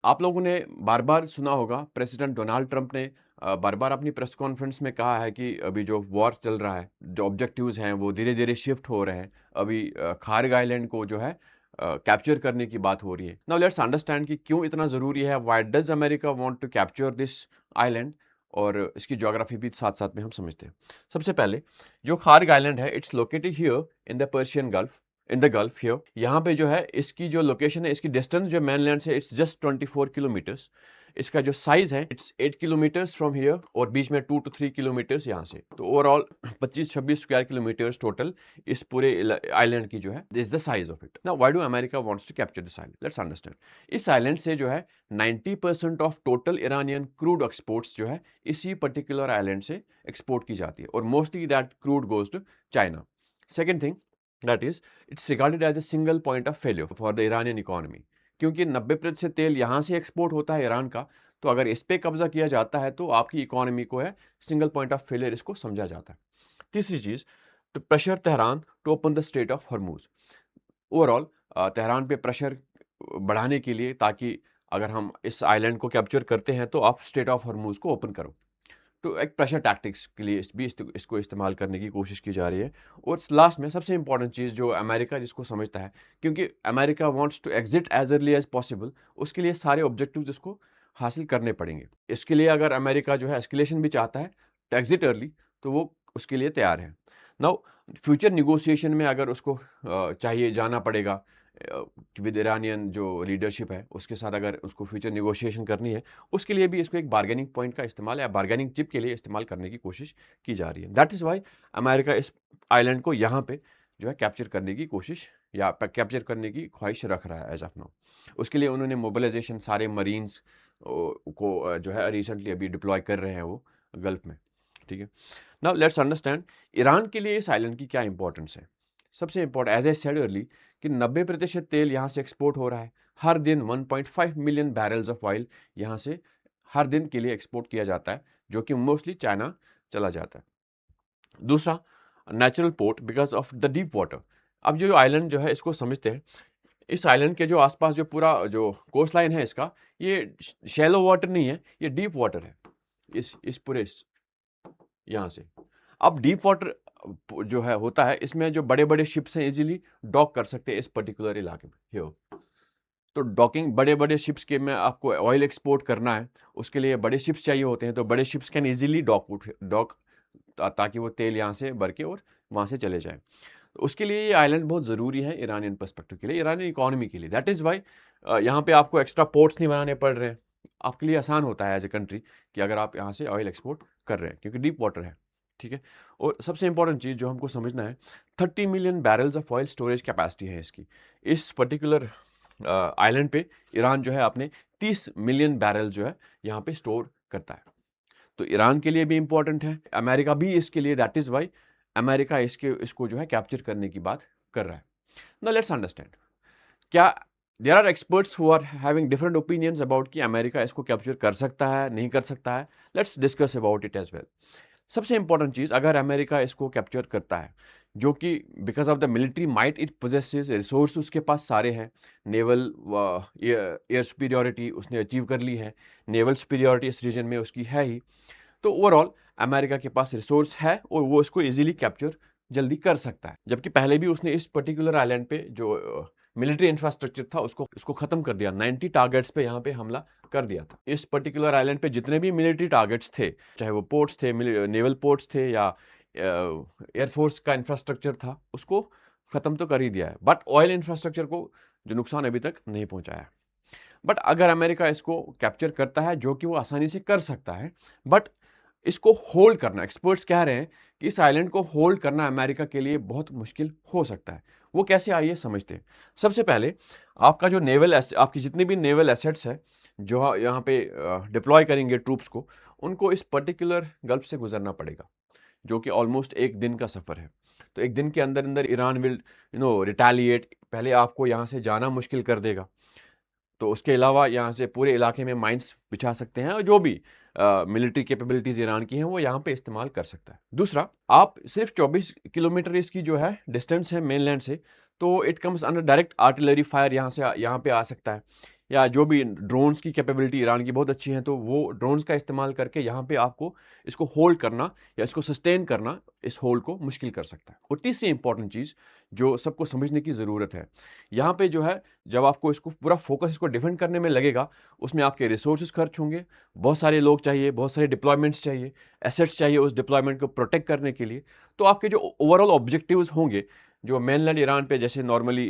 आप लोगों ने बार-बार सुना होगा प्रेसिडेंट डोनाल्ड ट्रंप ने बार-बार अपनी प्रेस कॉन्फ्रेंस में कहा है कि अभी जो वॉर चल रहा है, जो ऑब्जेक्टिव्स हैं वो धीरे-धीरे शिफ्ट हो रहे हैं। अभी खार्ग आइलैंड को जो है कैप्चर करने की बात हो रही है। नाउ लेट्स अंडरस्टैंड कि क्यों इतना ज़रूरी है, why does America want to capture this island और इसकी ज्योग्राफी भी साथ-साथ में हम समझते हैं। सबसे पहले जो खार्ग आइलैंड है, it's located here in the Persian gulf, in the gulf here. यहाँ पे जो है इसकी जो लोकेशन है, इसकी डिस्टेंस जो मेनलैंड से इट्स जस्ट 24 किलोमीटर्स। इसका जो साइज है इट्स 8 किलोमीटर्स फ्रॉम हियर और बीच में 2 टू 3 किलोमीटर्स यहाँ से, तो ओवरऑल 25-26 स्क्वायर किलोमीटर्स टोटल इस पूरे आइलैंड की जो है is the size of it. Now why do America wants to capture this island, let's understand. इस आइलैंड से जो है 90% of total Iranian crude exports जो है इसी पर्टिकुलर आइलैंड से एक्सपोर्ट की जाती है और mostly that crude goes to China. Second thing that is it's regarded as a single point of failure for the Iranian economy, क्योंकि 90% तेल यहाँ से एक्सपोर्ट होता है ईरान का, तो अगर इस पे कब्जा किया जाता है तो आपकी इकोनॉमी को है सिंगल पॉइंट ऑफ फेलियर इसको समझा जाता है। तीसरी चीज, तो pressure Tehran to open the Strait of Hormuz. Overall Tehran पे प्रेशर बढ़ाने के लिए, ताकि अगर हम इस आइलैंड को कैप्चर करते हैं तो आप स्ट्रेट ऑफ हॉर्मूज को ओपन करो। तो एक प्रेशर टैक्टिक्स के लिए इसको इस्तेमाल करने की कोशिश की जा रही है। और लास्ट में सबसे इंपॉर्टेंट चीज़ जो अमेरिका जिसको समझता है, क्योंकि America wants to exit as early as possible, उसके लिए सारे ऑब्जेक्टिव्स इसको हासिल करने पड़ेंगे। इसके लिए अगर अमेरिका जो है एस्केलेशन भी चाहता है टू एग्जिट अर्ली, तो वो उसके लिए तैयार है। नाउ फ्यूचर निगोशिएशन में अगर उसको चाहिए जाना पड़ेगा विद ईरानियन जो लीडरशिप है उसके साथ, अगर उसको फ्यूचर निगोशिएशन करनी है, उसके लिए भी इसको एक बार्गेनिंग पॉइंट का इस्तेमाल या बार्गेनिंग चिप के लिए इस्तेमाल करने की कोशिश की जा रही है। दैट इज़ वाई अमेरिका इस आइलैंड को यहाँ पे जो है कैप्चर करने की कोशिश या कैप्चर करने की ख्वाहिश रख रहा है एज ऑफ नाउ। उसके लिए उन्होंने मोबिलाइजेशन सारे मरीन्स को जो है रिसेंटली अभी डिप्लॉय कर रहे हैं वो गल्फ में। ठीक है, नाउ लेट्स अंडरस्टैंड ईरान के लिए इस आइलैंड की क्या इंपॉर्टेंस है। सबसे important as a said early कि 90% तेल यहाँ से एक्सपोर्ट हो रहा है। हर दिन 1.5 मिलियन बैरल्स ऑफ ऑयल यहाँ से हर दिन के लिए एक्सपोर्ट किया जाता है, जो कि मोस्टली चाइना चला जाता है। दूसरा, natural port because of the deep water. अब जो आइलैंड जो है इसको समझते हैं, इस आइलैंड के जो आसपास जो पूरा जो कोस्ट लाइन है इसका, ये शैलो वाटर नहीं है, ये डीप वाटर है इस पूरे यहाँ से। अब डीप वाटर जो है होता है, इसमें जो बड़े-बड़े शिप्स हैं इजीली डॉक कर सकते हैं इस पर्टिकुलर इलाके में हियर। तो डॉकिंग बड़े-बड़े शिप्स के में आपको ऑयल एक्सपोर्ट करना है, उसके लिए बड़े शिप्स चाहिए होते हैं, तो बड़े शिप्स कैन इजीली डॉक ताकि वो तेल यहाँ से भर के और वहाँ से चले जाएँ। तो उसके लिए ये आइलैंड बहुत ज़रूरी है ईरानियन पर्सपेक्टिव के लिए, ईरानियन इकोनॉमी के लिए। दैट इज़ व्हाई यहाँ पे आपको एक्स्ट्रा पोर्ट्स नहीं बनाने पड़ रहे हैं। आपके लिए आसान होता है एज़ अ कंट्री कि अगर आप यहाँ से ऑयल एक्सपोर्ट कर रहे हैं, क्योंकि डीप वाटर है। ठीक है? और सबसे इंपॉर्टेंट चीज़ जो हमको समझना है, 30 million barrels of oil storage capacity है इसकी। इस पर्टिकुलर आइलैंड पे ईरान जो है अपने 30 मिलियन बैरल जो है यहाँ पे स्टोर करता है। तो ईरान के लिए भी इंपॉर्टेंट है, अमेरिका भी इसके लिए। दैट इज़ व्हाई अमेरिका इसको जो है कैप्चर करने की बात कर रहा है। नाउ लेट्स अंडरस्टैंड, क्या there are experts who are having different opinions about कि अमेरिका इसको कैप्चर कर सकता है, नहीं कर सकता है। Let's discuss about it as well. सबसे इंपॉर्टेंट चीज़, अगर अमेरिका इसको कैप्चर करता है, जो कि because of the military might it possesses, resource उसके पास सारे हैं, नेवल एयर सुपीरियॉरिटी उसने अचीव कर ली है, नेवल सुपीरियॉरिटी इस रीजन में उसकी है ही। तो ओवरऑल अमेरिका के पास रिसोर्स है और वो इसको इजीली कैप्चर जल्दी कर सकता है। जबकि पहले भी उसने इस पर्टिकुलर आइलैंड पे जो मिलिट्री इंफ्रास्ट्रक्चर था उसको खत्म कर दिया। 90 टारगेट्स पे यहाँ पे हमला कर दिया था। इस पर्टिकुलर आइलैंड पे जितने भी मिलिट्री टारगेट्स थे, चाहे वो पोर्ट्स थे, नेवल पोर्ट्स थे या एयरफोर्स का इंफ्रास्ट्रक्चर था, उसको खत्म तो कर ही दिया है, बट ऑयल इंफ्रास्ट्रक्चर को जो नुकसान अभी तक नहीं पहुंचाया। बट अगर अमेरिका इसको कैप्चर करता है, जो कि वो आसानी से कर सकता है, बट इसको होल्ड करना, एक्सपर्ट्स कह रहे हैं कि इस आइलैंड को होल्ड करना अमेरिका के लिए बहुत मुश्किल हो सकता है। वो कैसे, आइए समझते हैं। सबसे पहले आपका जो आपकी जितनी भी नेवल एसेट्स है जो यहाँ पे डिप्लॉय करेंगे ट्रूप्स को, उनको इस पर्टिकुलर गल्फ से गुजरना पड़ेगा, जो कि ऑलमोस्ट एक दिन का सफ़र है। तो एक दिन के अंदर अंदर ईरान विल रिटेलिएट, पहले आपको यहाँ से जाना मुश्किल कर देगा। तो उसके अलावा यहाँ से पूरे इलाके में माइंस बिछा सकते हैं और जो भी मिलिट्री कैपेबिलिटीज़ ईरान की हैं वो यहाँ पे इस्तेमाल कर सकता है। दूसरा, आप सिर्फ 24 किलोमीटर इसकी जो है डिस्टेंस है मेनलैंड से, तो it comes under direct artillery fire, यहाँ पे आ सकता है। या जो भी ड्रोन्स की कैपेबिलिटी ईरान की बहुत अच्छी है, तो वो ड्रोन्स का इस्तेमाल करके यहाँ पे आपको इसको होल्ड करना या इसको सस्टेन करना, इस होल्ड को मुश्किल कर सकता है। और तीसरी इंपॉर्टेंट चीज़ जो सबको समझने की ज़रूरत है, यहाँ पे जो है जब आपको इसको पूरा फोकस इसको डिफेंड करने में लगेगा, उसमें आपके रिसोर्सेज खर्च होंगे, बहुत सारे लोग चाहिए, बहुत सारे डिप्लॉयमेंट्स चाहिए, एसेट्स चाहिए उस डिप्लॉयमेंट को प्रोटेक्ट करने के लिए। तो आपके जो ओवरऑल ऑब्जेक्टिव्स होंगे, जो मेनलैंड ईरान पे जैसे normally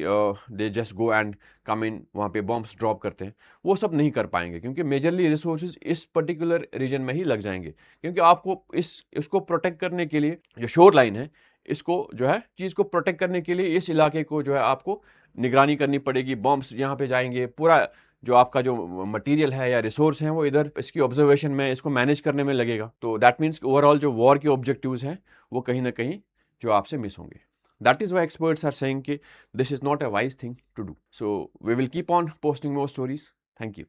they just go and come in, वहाँ पे बॉम्ब्स ड्रॉप करते हैं, वो सब नहीं कर पाएंगे, क्योंकि मेजरली रिसोर्सेज इस पर्टिकुलर रीजन में ही लग जाएंगे। क्योंकि आपको इसको प्रोटेक्ट करने के लिए, जो शोर लाइन है, इसको जो है चीज़ को प्रोटेक्ट करने के लिए इस इलाके को जो है आपको निगरानी करनी पड़ेगी। बॉम्ब्स यहाँ पे जाएंगे, पूरा जो आपका जो मटेरियल है या रिसोर्स हैं वो इधर इसकी ऑब्जर्वेशन में, इसको मैनेज करने में लगेगा। तो दैट मीन्स ओवरऑल जो वॉर के ऑब्जेक्टिव्स हैं वो कहीं ना कहीं जो आपसे मिस होंगे। That is why experts are saying कि this is not a wise thing to do. So we will keep on posting more stories. Thank you.